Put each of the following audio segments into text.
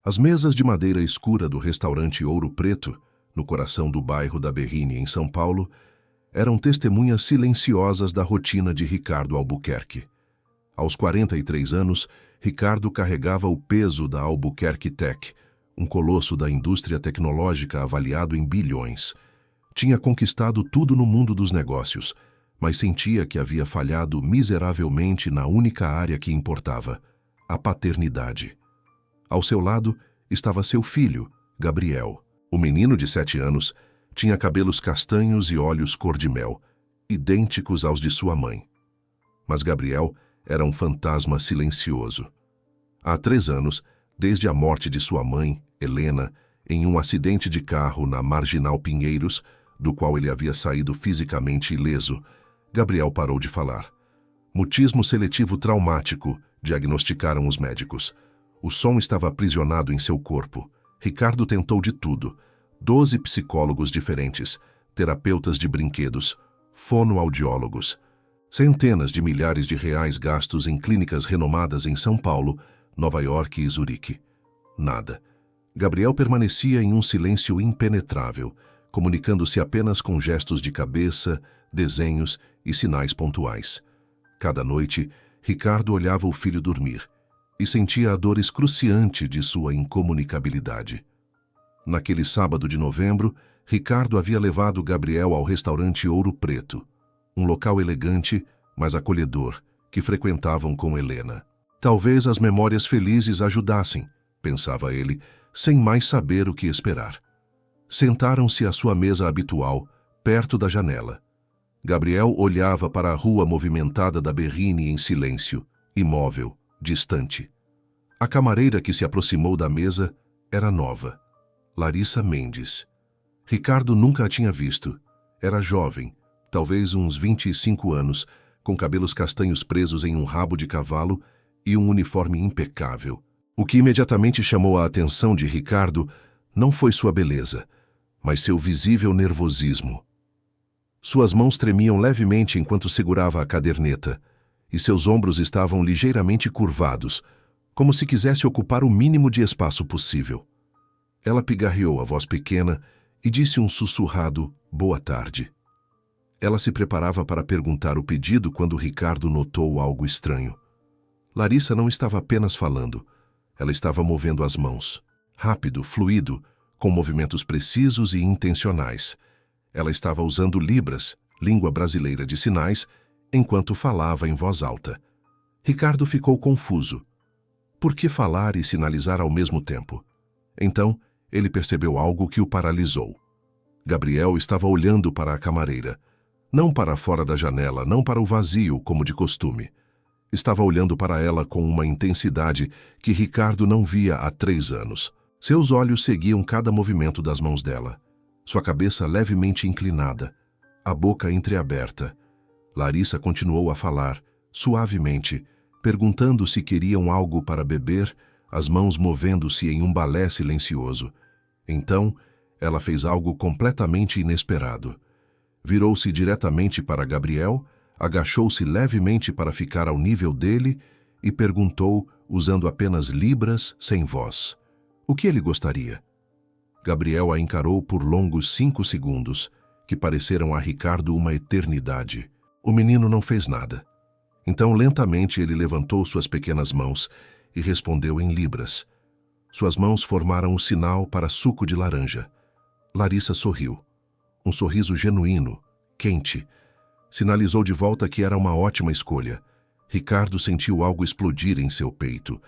As mesas de madeira escura do restaurante Ouro Preto, no coração do bairro da Berrini, em São Paulo, eram testemunhas silenciosas da rotina de Ricardo Albuquerque. Aos 43 anos, Ricardo carregava o peso da Albuquerque Tech, um colosso da indústria tecnológica avaliado em bilhões. Tinha conquistado tudo no mundo dos negócios, mas sentia que havia falhado miseravelmente na única área que importava, a paternidade. Ao seu lado estava seu filho, Gabriel. O menino de 7 anos tinha cabelos castanhos e olhos cor-de-mel, idênticos aos de sua mãe. Mas Gabriel era um fantasma silencioso. Há 3 anos, desde a morte de sua mãe, Helena, em um acidente de carro na Marginal Pinheiros, do qual ele havia saído fisicamente ileso, Gabriel parou de falar. Mutismo seletivo traumático, diagnosticaram os médicos. O som estava aprisionado em seu corpo. Ricardo tentou de tudo. 12 psicólogos diferentes, terapeutas de brinquedos, fonoaudiólogos. Centenas de milhares de reais gastos em clínicas renomadas em São Paulo, Nova York e Zurique. Nada. Gabriel permanecia em um silêncio impenetrável, comunicando-se apenas com gestos de cabeça, desenhos e sinais pontuais. Cada noite, Ricardo olhava o filho dormir e sentia a dor excruciante de sua incomunicabilidade. Naquele sábado de novembro, Ricardo havia levado Gabriel ao restaurante Ouro Preto, um local elegante, mas acolhedor, que frequentavam com Helena. Talvez as memórias felizes ajudassem, pensava ele, sem mais saber o que esperar. Sentaram-se à sua mesa habitual, perto da janela. Gabriel olhava para a rua movimentada da Berrini em silêncio, imóvel, distante. A camareira que se aproximou da mesa era nova, Larissa Mendes. Ricardo nunca a tinha visto. Era jovem, talvez uns 25 anos, com cabelos castanhos presos em um rabo de cavalo e um uniforme impecável. O que imediatamente chamou a atenção de Ricardo não foi sua beleza, mas seu visível nervosismo. Suas mãos tremiam levemente enquanto segurava a caderneta, e seus ombros estavam ligeiramente curvados, como se quisesse ocupar o mínimo de espaço possível. Ela pigarreou a voz pequena e disse um sussurrado "boa tarde". Ela se preparava para perguntar o pedido quando Ricardo notou algo estranho. Larissa não estava apenas falando, ela estava movendo as mãos. Rápido, fluido, com movimentos precisos e intencionais. Ela estava usando libras, língua brasileira de sinais, enquanto falava em voz alta. Ricardo ficou confuso. Por que falar e sinalizar ao mesmo tempo? Então, ele percebeu algo que o paralisou. Gabriel estava olhando para a camareira. Não para fora da janela, não para o vazio, como de costume. Estava olhando para ela com uma intensidade que Ricardo não via há 3 anos. Seus olhos seguiam cada movimento das mãos dela. Sua cabeça levemente inclinada, a boca entreaberta. Larissa continuou a falar, suavemente, perguntando se queriam algo para beber, as mãos movendo-se em um balé silencioso. Então, ela fez algo completamente inesperado. Virou-se diretamente para Gabriel, agachou-se levemente para ficar ao nível dele e perguntou, usando apenas libras, sem voz, o que ele gostaria. Gabriel a encarou por longos 5 segundos, que pareceram a Ricardo uma eternidade. O menino não fez nada. Então, lentamente, ele levantou suas pequenas mãos e respondeu em libras. Suas mãos formaram o sinal para suco de laranja. Larissa sorriu. Um sorriso genuíno, quente. Sinalizou de volta que era uma ótima escolha. Ricardo sentiu algo explodir em seu peito.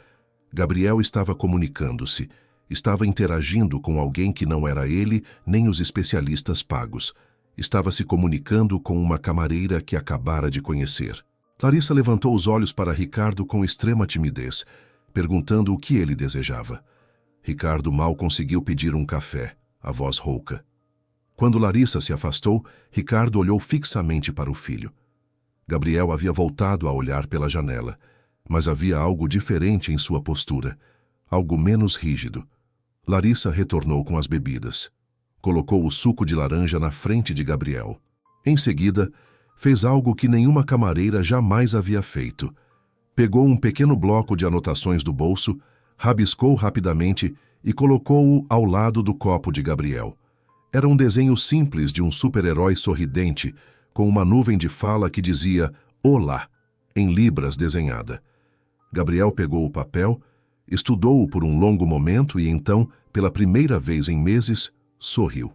Gabriel estava comunicando-se. Estava interagindo com alguém que não era ele nem os especialistas pagos. Estava se comunicando com uma camareira que acabara de conhecer. Larissa levantou os olhos para Ricardo com extrema timidez, perguntando o que ele desejava. Ricardo mal conseguiu pedir um café, a voz rouca. Quando Larissa se afastou, Ricardo olhou fixamente para o filho. Gabriel havia voltado a olhar pela janela, mas havia algo diferente em sua postura, algo menos rígido. Larissa retornou com as bebidas. Colocou o suco de laranja na frente de Gabriel. Em seguida, fez algo que nenhuma camareira jamais havia feito. Pegou um pequeno bloco de anotações do bolso, Rabiscou rapidamente e colocou-o ao lado do copo de Gabriel. Era um desenho simples de um super-herói sorridente, com uma nuvem de fala que dizia "Olá", em libras desenhada. Gabriel pegou o papel, estudou-o por um longo momento e então, pela primeira vez em meses, sorriu.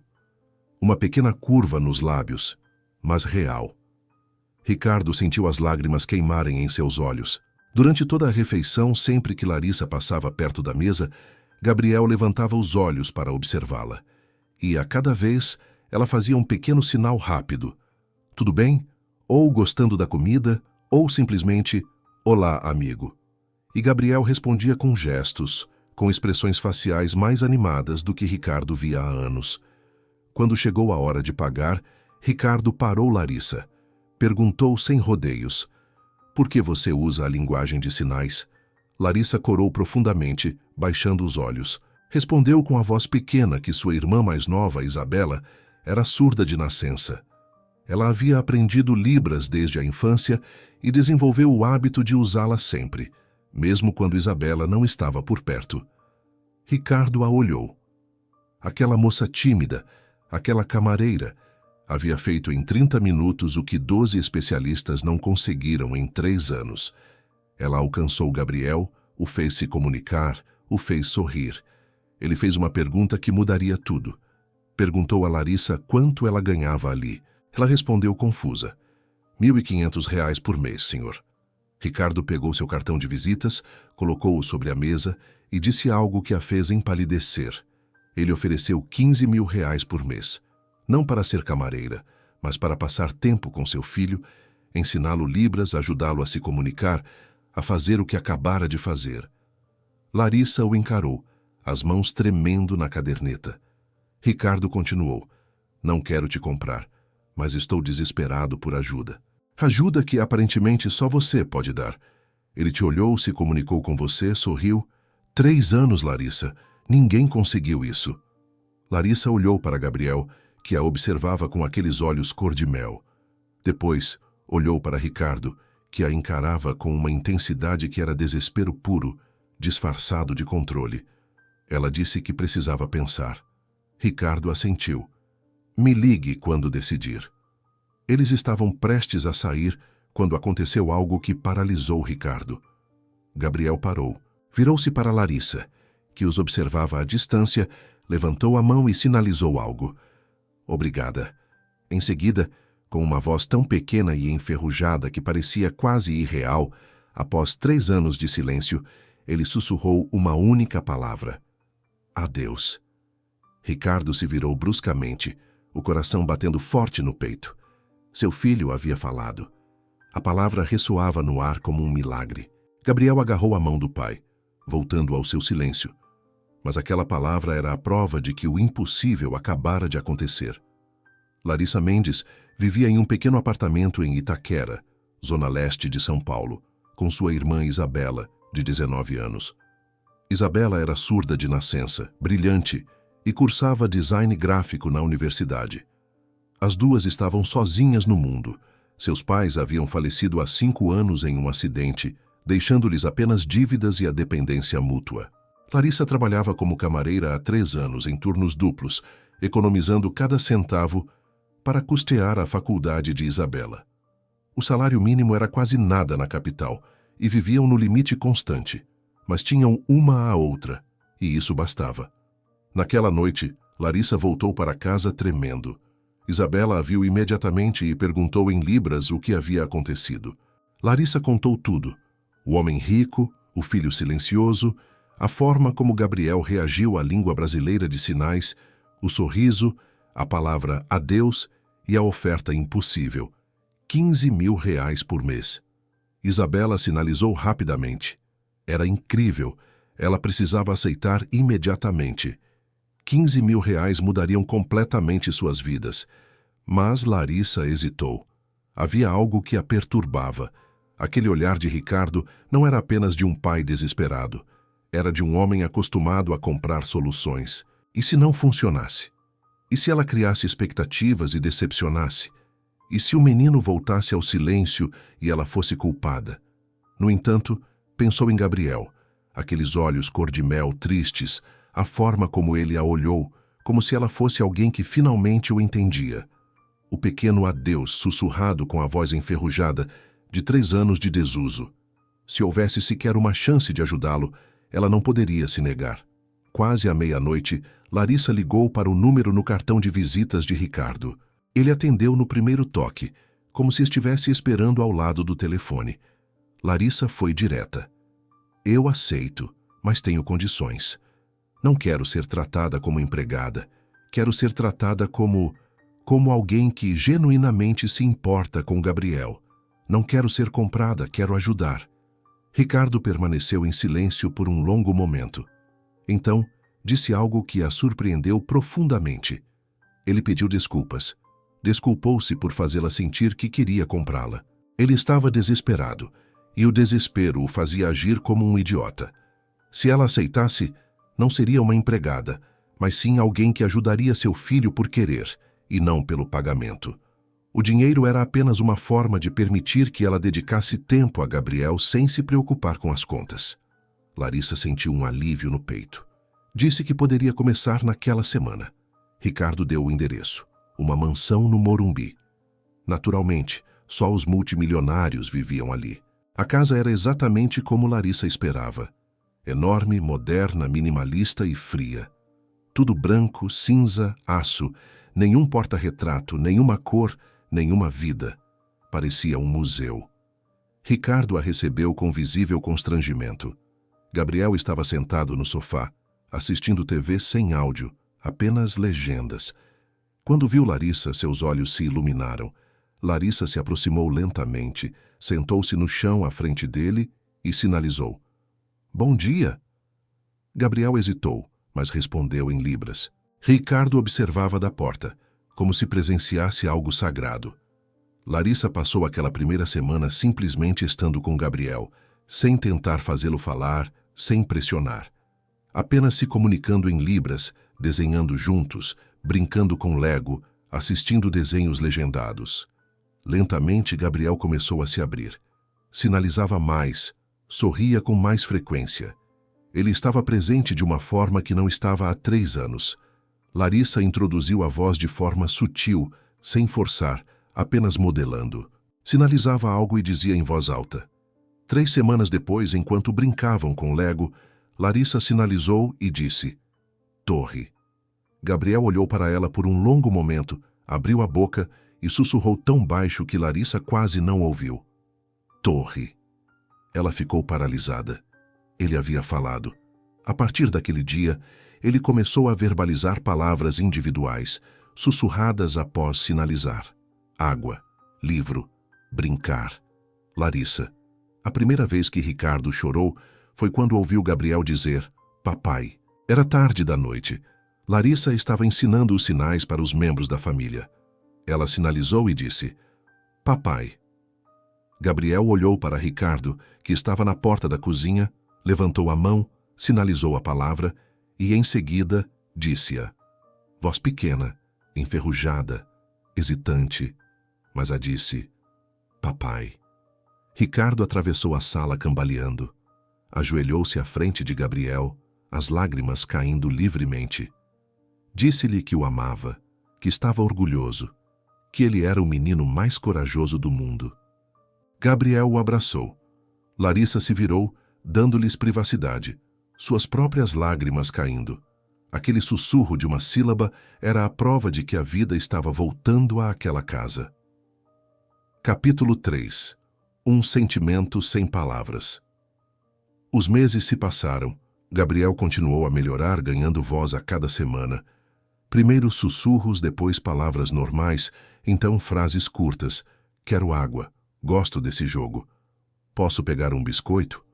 Uma pequena curva nos lábios, mas real. Ricardo sentiu as lágrimas queimarem em seus olhos. Durante toda a refeição, sempre que Larissa passava perto da mesa, Gabriel levantava os olhos para observá-la. E, a cada vez, ela fazia um pequeno sinal rápido. Tudo bem? Ou gostando da comida, ou simplesmente, olá, amigo. E Gabriel respondia com gestos, com expressões faciais mais animadas do que Ricardo via há anos. Quando chegou a hora de pagar, Ricardo parou Larissa. Perguntou sem rodeios: "Por que você usa a linguagem de sinais?" Larissa corou profundamente, baixando os olhos. Respondeu com a voz pequena que sua irmã mais nova, Isabela, era surda de nascença. Ela havia aprendido Libras desde a infância e desenvolveu o hábito de usá-la sempre, mesmo quando Isabela não estava por perto. Ricardo a olhou. Aquela moça tímida, aquela camareira, havia feito em 30 minutos o que 12 especialistas não conseguiram em 3 anos. Ela alcançou Gabriel, o fez se comunicar, o fez sorrir. Ele fez uma pergunta que mudaria tudo. Perguntou a Larissa quanto ela ganhava ali. Ela respondeu confusa: R$ 1.500 por mês, senhor. Ricardo pegou seu cartão de visitas, colocou-o sobre a mesa e disse algo que a fez empalidecer. Ele ofereceu R$ 15.000 por mês. Não para ser camareira, mas para passar tempo com seu filho, ensiná-lo Libras, ajudá-lo a se comunicar, a fazer o que acabara de fazer. Larissa o encarou, as mãos tremendo na caderneta. Ricardo continuou: "Não quero te comprar, mas estou desesperado por ajuda. Ajuda que aparentemente só você pode dar." Ele te olhou, se comunicou com você, sorriu. 3 anos, Larissa. Ninguém conseguiu isso. Larissa olhou para Gabriel, que a observava com aqueles olhos cor-de-mel. Depois, olhou para Ricardo, que a encarava com uma intensidade que era desespero puro, disfarçado de controle. Ela disse que precisava pensar. Ricardo assentiu. "Me ligue quando decidir." Eles estavam prestes a sair quando aconteceu algo que paralisou Ricardo. Gabriel parou. Virou-se para Larissa, que os observava à distância, levantou a mão e sinalizou algo. "Obrigada." Em seguida, com uma voz tão pequena e enferrujada que parecia quase irreal, após 3 anos de silêncio, ele sussurrou uma única palavra: "Adeus." Ricardo se virou bruscamente, o coração batendo forte no peito. Seu filho havia falado. A palavra ressoava no ar como um milagre. Gabriel agarrou a mão do pai, voltando ao seu silêncio. Mas aquela palavra era a prova de que o impossível acabara de acontecer. Larissa Mendes vivia em um pequeno apartamento em Itaquera, zona leste de São Paulo, com sua irmã Isabela, de 19 anos. Isabela era surda de nascença, brilhante, e cursava design gráfico na universidade. As duas estavam sozinhas no mundo. Seus pais haviam falecido há 5 anos em um acidente, deixando-lhes apenas dívidas e a dependência mútua. Larissa trabalhava como camareira há 3 anos em turnos duplos, economizando cada centavo para custear a faculdade de Isabela. O salário mínimo era quase nada na capital e viviam no limite constante, mas tinham uma à outra, e isso bastava. Naquela noite, Larissa voltou para casa tremendo. Isabela a viu imediatamente e perguntou em Libras o que havia acontecido. Larissa contou tudo: o homem rico, o filho silencioso, a forma como Gabriel reagiu à língua brasileira de sinais, o sorriso, a palavra adeus e a oferta impossível: R$ 15.000 por mês. Isabela sinalizou rapidamente. Era incrível. Ela precisava aceitar imediatamente. R$ 15.000 mudariam completamente suas vidas. Mas Larissa hesitou. Havia algo que a perturbava. Aquele olhar de Ricardo não era apenas de um pai desesperado. Era de um homem acostumado a comprar soluções. E se não funcionasse? E se ela criasse expectativas e decepcionasse? E se o menino voltasse ao silêncio e ela fosse culpada? No entanto, pensou em Gabriel, Aqueles olhos cor-de-mel tristes, a forma como ele a olhou, como se ela fosse alguém que finalmente o entendia. O pequeno adeus sussurrado com a voz enferrujada, de 3 anos de desuso. Se houvesse sequer uma chance de ajudá-lo, ela não poderia se negar. Quase à meia-noite, Larissa ligou para o número no cartão de visitas de Ricardo. Ele atendeu no primeiro toque, como se estivesse esperando ao lado do telefone. Larissa foi direta. Eu aceito, mas tenho condições. Não quero ser tratada como empregada. Quero ser tratada como alguém que genuinamente se importa com Gabriel. Não quero ser comprada, quero ajudar. Ricardo permaneceu em silêncio por um longo momento. Então, disse algo que a surpreendeu profundamente. Ele pediu desculpas. Desculpou-se por fazê-la sentir que queria comprá-la. Ele estava desesperado, e o desespero o fazia agir como um idiota. Se ela aceitasse, não seria uma empregada, mas sim alguém que ajudaria seu filho por querer, e não pelo pagamento. O dinheiro era apenas uma forma de permitir que ela dedicasse tempo a Gabriel sem se preocupar com as contas. Larissa sentiu um alívio no peito. Disse que poderia começar naquela semana. Ricardo deu o endereço. Uma mansão no Morumbi. Naturalmente, só os multimilionários viviam ali. A casa era exatamente como Larissa esperava. Enorme, moderna, minimalista e fria. Tudo branco, cinza, aço, nenhum porta-retrato, nenhuma cor, nenhuma vida. Parecia um museu. Ricardo a recebeu com visível constrangimento. Gabriel estava sentado no sofá, assistindo TV sem áudio, apenas legendas. Quando viu Larissa, seus olhos se iluminaram. Larissa se aproximou lentamente, sentou-se no chão à frente dele e sinalizou. Bom dia! Gabriel hesitou, mas respondeu em libras. Ricardo observava da porta, como se presenciasse algo sagrado. Larissa passou aquela primeira semana simplesmente estando com Gabriel, sem tentar fazê-lo falar, sem pressionar. Apenas se comunicando em libras, desenhando juntos, brincando com Lego, assistindo desenhos legendados. Lentamente, Gabriel começou a se abrir. Sinalizava mais, sorria com mais frequência. Ele estava presente de uma forma que não estava há 3 anos. Larissa introduziu a voz de forma sutil, sem forçar, apenas modelando. Sinalizava algo e dizia em voz alta. 3 semanas depois, enquanto brincavam com Lego, Larissa sinalizou e disse, Torre. Gabriel olhou para ela por um longo momento, abriu a boca e sussurrou tão baixo que Larissa quase não ouviu. Torre. Ela ficou paralisada. Ele havia falado. A partir daquele dia, ele começou a verbalizar palavras individuais, sussurradas após sinalizar. Água, livro, brincar. Larissa. A primeira vez que Ricardo chorou foi quando ouviu Gabriel dizer, papai. Era tarde da noite. Larissa estava ensinando os sinais para os membros da família. Ela sinalizou e disse, papai. Gabriel olhou para Ricardo, que estava na porta da cozinha, levantou a mão, sinalizou a palavra e, em seguida, disse-a. Voz pequena, enferrujada, hesitante, mas a disse, papai. Ricardo atravessou a sala cambaleando. Ajoelhou-se à frente de Gabriel, as lágrimas caindo livremente. Disse-lhe que o amava, que estava orgulhoso, que ele era o menino mais corajoso do mundo. Gabriel o abraçou. Larissa se virou, dando-lhes privacidade, suas próprias lágrimas caindo. Aquele sussurro de uma sílaba era a prova de que a vida estava voltando àquela casa. Capítulo 3. Um sentimento sem palavras. Os meses se passaram. Gabriel continuou a melhorar, ganhando voz a cada semana. Primeiro sussurros, depois palavras normais, então frases curtas. Quero água. Gosto desse jogo. Posso pegar um biscoito?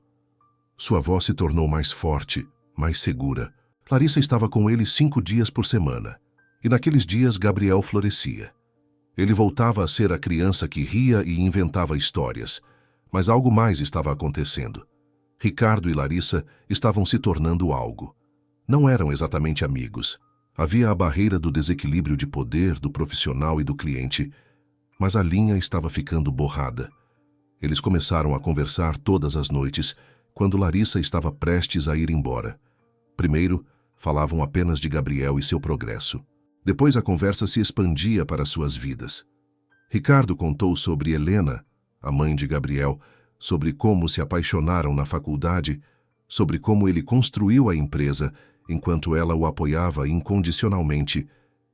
Sua voz se tornou mais forte, mais segura. Larissa estava com ele 5 dias por semana. E naqueles dias Gabriel florescia. Ele voltava a ser a criança que ria e inventava histórias. Mas algo mais estava acontecendo. Ricardo e Larissa estavam se tornando algo. Não eram exatamente amigos. Havia a barreira do desequilíbrio de poder do profissional e do cliente, mas a linha estava ficando borrada. Eles começaram a conversar todas as noites, quando Larissa estava prestes a ir embora. Primeiro, falavam apenas de Gabriel e seu progresso. Depois a conversa se expandia para suas vidas. Ricardo contou sobre Helena, a mãe de Gabriel, sobre como se apaixonaram na faculdade, sobre como ele construiu a empresa enquanto ela o apoiava incondicionalmente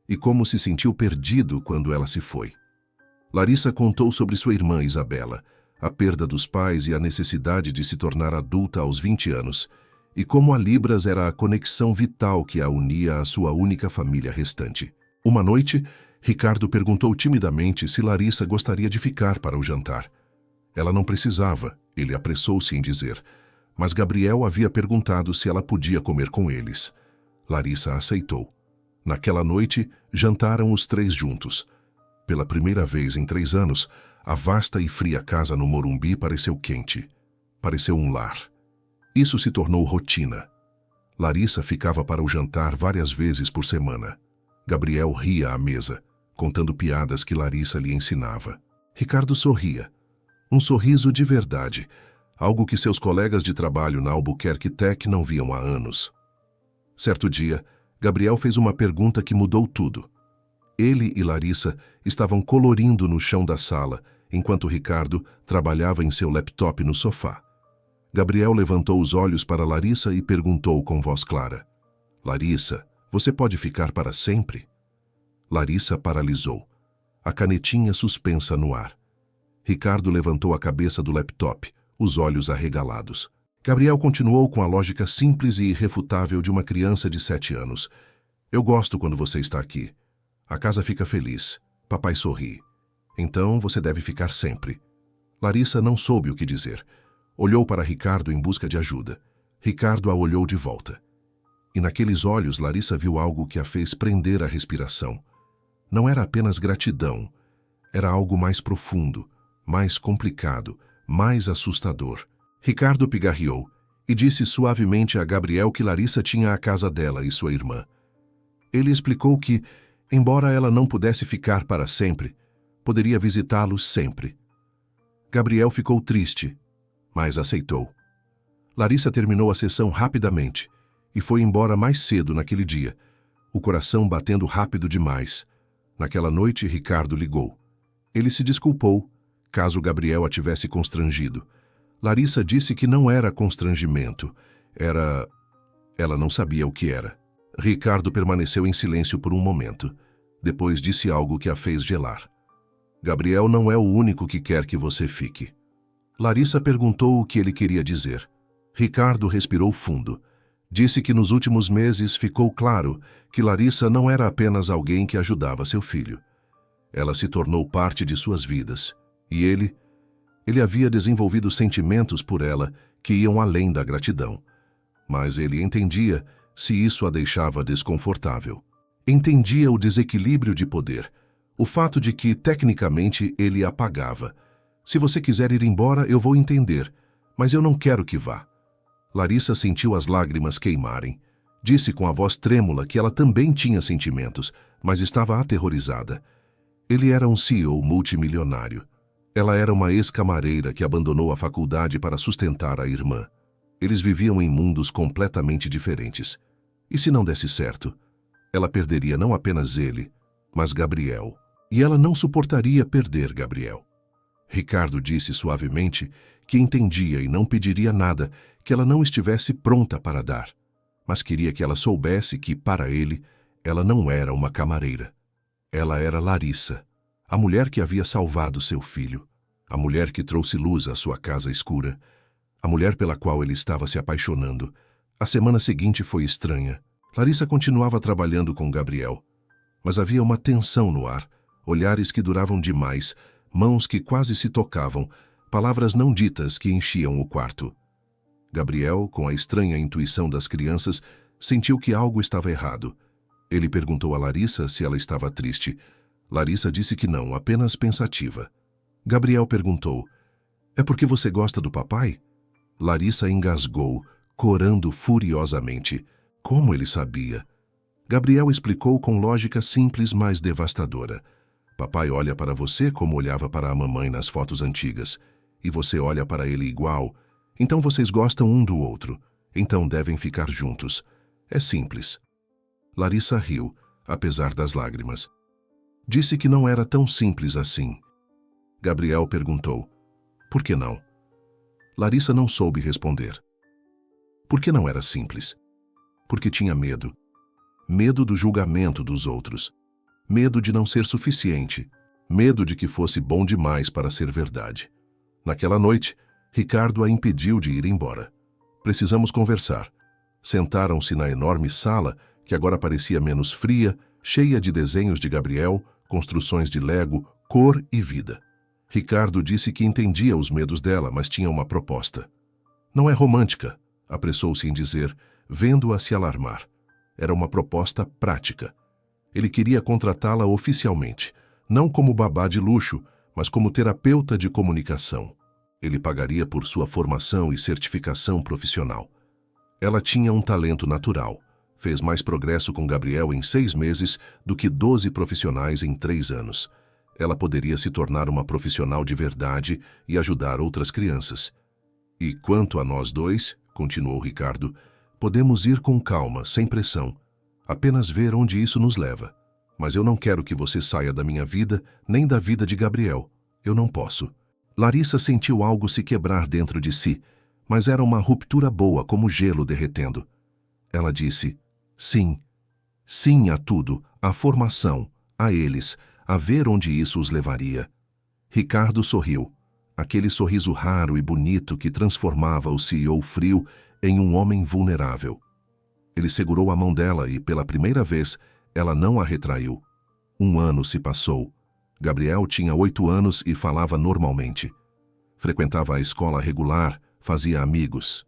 e como se sentiu perdido quando ela se foi. Larissa contou sobre sua irmã Isabela, a perda dos pais e a necessidade de se tornar adulta aos 20 anos, e como a Libras era a conexão vital que a unia à sua única família restante. Uma noite, Ricardo perguntou timidamente se Larissa gostaria de ficar para o jantar. Ela não precisava, ele apressou-se em dizer, mas Gabriel havia perguntado se ela podia comer com eles. Larissa aceitou. Naquela noite, jantaram os três juntos. Pela primeira vez em 3 anos, a vasta e fria casa no Morumbi pareceu quente. Pareceu um lar. Isso se tornou rotina. Larissa ficava para o jantar várias vezes por semana. Gabriel ria à mesa, contando piadas que Larissa lhe ensinava. Ricardo sorria. Um sorriso de verdade, algo que seus colegas de trabalho na Albuquerque Tech não viam há anos. Certo dia, Gabriel fez uma pergunta que mudou tudo. Ele e Larissa estavam colorindo no chão da sala, enquanto Ricardo trabalhava em seu laptop no sofá. Gabriel levantou os olhos para Larissa e perguntou com voz clara: "Larissa, você pode ficar para sempre?" Larissa paralisou, a canetinha suspensa no ar. Ricardo levantou a cabeça do laptop, os olhos arregalados. Gabriel continuou com a lógica simples e irrefutável de uma criança de 7 anos. "Eu gosto quando você está aqui. A casa fica feliz. Papai sorri. Então você deve ficar sempre." Larissa não soube o que dizer. Olhou para Ricardo em busca de ajuda. Ricardo a olhou de volta. E naqueles olhos Larissa viu algo que a fez prender a respiração. Não era apenas gratidão. Era algo mais profundo, mais complicado, mais assustador. Ricardo pigarreou e disse suavemente a Gabriel que Larissa tinha a casa dela e sua irmã. Ele explicou que, embora ela não pudesse ficar para sempre, poderia visitá-los sempre. Gabriel ficou triste, mas aceitou. Larissa terminou a sessão rapidamente e foi embora mais cedo naquele dia, o coração batendo rápido demais. Naquela noite, Ricardo ligou. Ele se desculpou, caso Gabriel a tivesse constrangido. Larissa disse que não era constrangimento, era... Ela não sabia o que era. Ricardo permaneceu em silêncio por um momento. Depois disse algo que a fez gelar. "Gabriel não é o único que quer que você fique." Larissa perguntou o que ele queria dizer. Ricardo respirou fundo. Disse que nos últimos meses ficou claro que Larissa não era apenas alguém que ajudava seu filho. Ela se tornou parte de suas vidas. E ele havia desenvolvido sentimentos por ela que iam além da gratidão. Mas ele entendia se isso a deixava desconfortável. Entendia o desequilíbrio de poder, o fato de que, tecnicamente, ele a pagava. "Se você quiser ir embora, eu vou entender, mas eu não quero que vá." Larissa sentiu as lágrimas queimarem. Disse com a voz trêmula que ela também tinha sentimentos, mas estava aterrorizada. Ele era um CEO multimilionário. Ela era uma ex-camareira que abandonou a faculdade para sustentar a irmã. Eles viviam em mundos completamente diferentes. E se não desse certo, ela perderia não apenas ele, mas Gabriel. E ela não suportaria perder Gabriel. Ricardo disse suavemente que entendia e não pediria nada que ela não estivesse pronta para dar, mas queria que ela soubesse que, para ele, ela não era uma camareira. Ela era Larissa, a mulher que havia salvado seu filho, a mulher que trouxe luz à sua casa escura, a mulher pela qual ele estava se apaixonando. A semana seguinte foi estranha. Larissa continuava trabalhando com Gabriel, mas havia uma tensão no ar, olhares que duravam demais, mãos que quase se tocavam, palavras não ditas que enchiam o quarto. Gabriel, com a estranha intuição das crianças, sentiu que algo estava errado. Ele perguntou a Larissa se ela estava triste. Larissa disse que não, apenas pensativa. Gabriel perguntou: "É porque você gosta do papai?" Larissa engasgou, corando furiosamente. Como ele sabia? Gabriel explicou com lógica simples, mas devastadora. "Papai olha para você como olhava para a mamãe nas fotos antigas. E você olha para ele igual. Então vocês gostam um do outro. Então devem ficar juntos. É simples. Larissa riu, apesar das lágrimas. Disse que não era tão simples assim. Gabriel perguntou: por que não? Larissa não soube responder. Por que não era simples? Porque tinha medo. Medo do julgamento dos outros. Medo de não ser suficiente. Medo de que fosse bom demais para ser verdade. Naquela noite, Ricardo a impediu de ir embora. Precisamos conversar. Sentaram-se na enorme sala, que agora parecia menos fria, cheia de desenhos de Gabriel, construções de Lego, cor e vida. Ricardo disse que entendia os medos dela, mas tinha uma proposta. Não é romântica, apressou-se em dizer, vendo-a se alarmar. Era uma proposta prática. Ele queria contratá-la oficialmente, não como babá de luxo, mas como terapeuta de comunicação. Ele pagaria por sua formação e certificação profissional. Ela tinha um talento natural. Fez mais progresso com Gabriel em 6 meses do que 12 profissionais em 3 anos. Ela poderia se tornar uma profissional de verdade e ajudar outras crianças. E quanto a nós dois, continuou Ricardo, podemos ir com calma, sem pressão. Apenas ver onde isso nos leva. Mas eu não quero que você saia da minha vida, nem da vida de Gabriel. Eu não posso. Larissa sentiu algo se quebrar dentro de si, mas era uma ruptura boa, como gelo derretendo. Ela disse: sim. Sim a tudo, à formação, a eles, a ver onde isso os levaria. Ricardo sorriu. Aquele sorriso raro e bonito que transformava o CEO frio em um homem vulnerável. Ele segurou a mão dela e, pela primeira vez, ela não a retraiu. 1 ano se passou. Gabriel tinha 8 anos e falava normalmente. Frequentava a escola regular, fazia amigos.